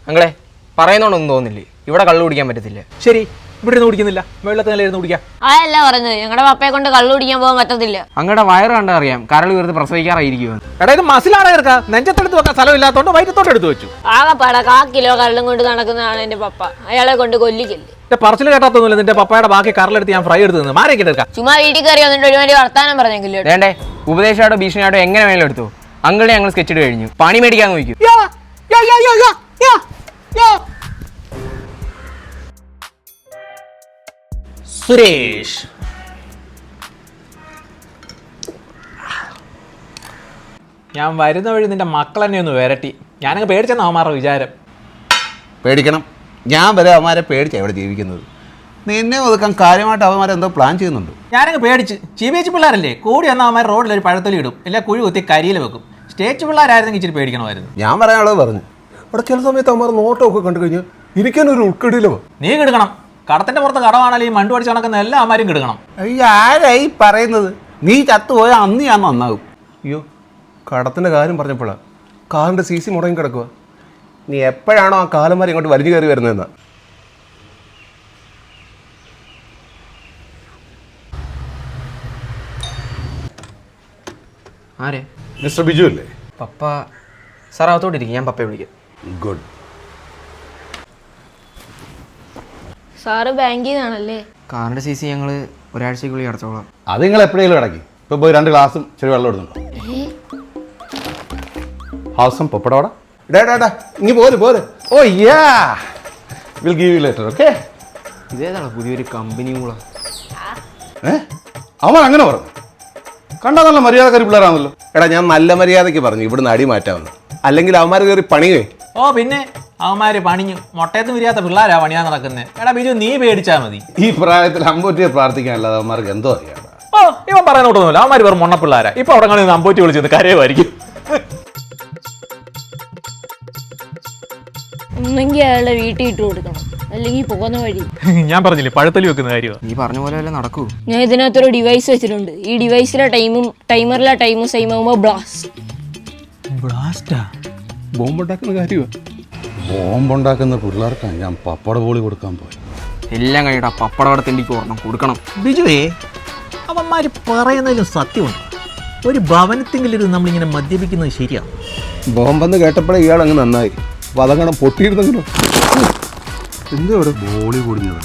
അങ്ങളെ പറയുന്നോണ്ടൊന്നും തോന്നില്ലേ, ഇവിടെ കള്ളു കുടിക്കാൻ പറ്റത്തില്ല. ശരി, ഇവിടെ ഇരുന്ന് കുടിക്കുന്നില്ല, വെള്ളത്തിൽ നില ഇരുന്ന് കുടിക്കാം. അതല്ല പറഞ്ഞത്, ഞങ്ങളുടെ പപ്പയെ കൊണ്ട് കള്ളു കുടിക്കാൻ പോകാൻ പറ്റത്തില്ല. അങ്ങടെ വയറ് കണ്ടാ അറിയാം കരൾ വീർത്ത് പ്രസവിക്കാറായിരിക്കുമെന്ന്. എടാ ഇത് മസിലാണ് ചേർക്കാ, നെഞ്ചത്തെടുത്ത് വെക്കാൻ സ്ഥലമില്ലാത്തോണ്ട് വയറ്റത്തോട്ട് എടുത്ത് വെച്ചു. ആകെപ്പാടെ 1 കിലോ കള്ളും കൊണ്ട് നടക്കുന്നതാണ് എന്റെ പപ്പ. അയാളെ കൊണ്ട് കൊല്ലിക്കല്ലേ. പറച്ചിൽ കേട്ടാത്തൊന്നുമില്ല, നിന്റെ പപ്പയുടെ ബാക്കി കറലെടുത്ത് ഞാൻ ഫ്രൈ എടുത്ത് നിന്ന് മാറിയൊക്കെ എടുക്കാം. ചുമ്മാ വീട്ടിൽ കയറി വന്നിട്ട് ഒരുമാതിരി വർത്താനം പറഞ്ഞെങ്കിലോ. വേണ്ടേ, ഉപദേശമായിട്ടോ ഭീഷണിയായിട്ടോ എങ്ങനെ വേണേലും എടുത്തു. അങ്കിളിനെ ഞങ്ങൾ സ്കെച്ചിട്ട് കഴിഞ്ഞു, പണി മേടിക്കാൻ നോക്കും. സുരേഷ്, ഞാൻ വരുന്ന വഴി നിന്റെ മക്കൾ തന്നെ ഒന്ന് വരട്ടി. ഞാനങ്ങ് പേടിച്ചെന്ന് അവന്മാരുടെ വിചാരം. പേടിക്കണം, ഞാൻ വരെ അവന്മാരെ പേടിച്ചാണ് ഇവിടെ ജീവിക്കുന്നത്. നിന്നെ ഒതുക്കാൻ കാര്യമായിട്ട് അവന്മാരെന്തോ പ്ലാൻ ചെയ്യുന്നുണ്ട്. ഞാനങ്ങ് പേടിച്ച്. ചീവേച്ച് പിള്ളേരല്ലേ, കൂടി വന്ന അവന്മാർ റോഡിൽ ഒരു പഴത്തൊലി ഇടും, ഇല്ല കുഴി കുത്തി കരിയിൽ വെക്കും. സ്റ്റേറ്റ് പിള്ളേരായിരുന്നെങ്കിൽ ഇച്ചിരി പേടിക്കണമായിരുന്നു. ഞാൻ പറയാനുള്ളത് പറഞ്ഞു. അവിടെ ചില സമയത്ത് അവന്മാർ നോട്ടമൊക്കെ കണ്ടു കഴിഞ്ഞാൽ ഇരിക്കാനൊരു ഉൾക്കടിയിലോ. നീ കിടക്കണം, കടത്തിന്റെ പുറത്ത് കടമാണെങ്കിൽ ഈ മണ്ടു പഠിച്ച് നടക്കുന്ന എല്ലാ അമ്മമാരും കിടക്കണം. അയ്യോ, ആരായി പറയുന്നത്? നീ ചത്തുപോയാൽ അന്ന് ഞാൻ നന്നാകും. അയ്യോ, കടത്തിൻ്റെ കാര്യം പറഞ്ഞപ്പോഴാണ് കാറിൻ്റെ CC മുടങ്ങി കിടക്കുക. നീ എപ്പോഴാണോ ആ കാലന്മാർ ഇങ്ങോട്ട് വലിഞ്ഞു കയറി വരുന്നതെന്നാ. ആരെ? മിസ്റ്റർ ബിജു അല്ലേ? പപ്പ സാർ അകത്തോട്ടിരിക്കും, ഞാൻ പപ്പയെ വിളിക്കാം. ഗുഡ്. സാറ് ബാങ്കിൽ നിന്നാണല്ലേ? കാറിന്റെ CC ഞങ്ങൾ ഒരാഴ്ചക്കുള്ളിൽ അടച്ചോളാം. അത് നിങ്ങൾ എപ്പോഴെങ്കിലും ഇടയ്ക്ക് ഇപ്പോൾ പോയി 2 ഗ്ലാസും ചെറിയ വെള്ളം എടുത്തുണ്ടോ? ഹൗസം പൊപ്പടോടെ ഡേടാ ഇനി പോര്. Oh yeah, will give you later. Okay. ഇതേതാണ് പുതിയൊരു കമ്പനി കൂടെ? അവൻ അങ്ങനെ പറഞ്ഞു. കണ്ടാൽ നല്ല മര്യാദക്കാരി പിള്ളേരാണല്ലോ. എടാ, ഞാൻ നല്ല മര്യാദയ്ക്ക് പറഞ്ഞു ഇവിടുന്ന് അടി മാറ്റാമെന്ന്. അല്ലെങ്കിൽ അവന്മാർ കയറി പണിയേ. ഓ പിന്നെ അവന്മാര് പണിഞ്ഞു മൊട്ടയത്ത് വിരിയാത്ത പിള്ളേരാ പണിയാൻ നടക്കുന്നത്. എടാ ബിജു, നീ പേടിച്ചാ മതി. ഈ പ്രായത്തിൽ അമ്പൂറ്റിയെ പ്രാർത്ഥിക്കാനല്ലാതെ അവന്മാർക്ക് എന്തോ അറിയാം. ഓ, ഇവൻ പറയാനോട്ടൊന്നുമില്ല, അവന്മാര് വെറും മൊണ്ണ പിള്ളേരാ. ഇപ്പൊ അവിടെ കാണുന്ന അമ്പൂറ്റി വിളിച്ചത് കരയുമായിരിക്കും. ഒന്നെങ്കിൽ അയാളുടെ വീട്ടിൽ ഇട്ട് കൊടുക്കണം, അല്ലെങ്കിൽ പോകുന്ന വഴി. ഞാൻ പറഞ്ഞില്ലേ പഴുത്തലി വെക്കുന്ന കാര്യമാണ്. നീ പറഞ്ഞ പോലെ വല്ല നടക്കൂ. ഞാൻ ഇതിനകത്തൊരു ഡിവൈസ് വെച്ചിട്ടുണ്ട്. ഈ ഡിവൈസിലെ ടൈമറിലെ ടൈമും സെയിം ആകുമ്പോൾ ബ്ലാസ്റ്റാ. ബോംബുണ്ടാക്കുന്ന കാര്യമാണ്. ബോംബുണ്ടാക്കുന്ന പിള്ളേർക്കാണ് ഞാൻ പപ്പട പോളി കൊടുക്കാൻ പോയി. എല്ലാം കഴിയടാ, പപ്പടവിടെ തെണ്ടിക്ക് ഓർണം കൊടുക്കണം. ബിജുവേ, അവന്മാര് പറയുന്നതിലും സത്യമുണ്ട്. ഒരു ഭവനത്തെങ്കിലും നമ്മളിങ്ങനെ മദ്യപിക്കുന്നത് ശരിയാണ്. ബോംബെന്ന് കേട്ടപ്പോഴേ ഇയാൾ അങ്ങ് നന്നായി. അപ്പോൾ അതങ്ങനെ പൊട്ടിയിരുന്നെങ്കിലും എന്തോ ഇവിടെ ബോളി പൊടിഞ്ഞത്.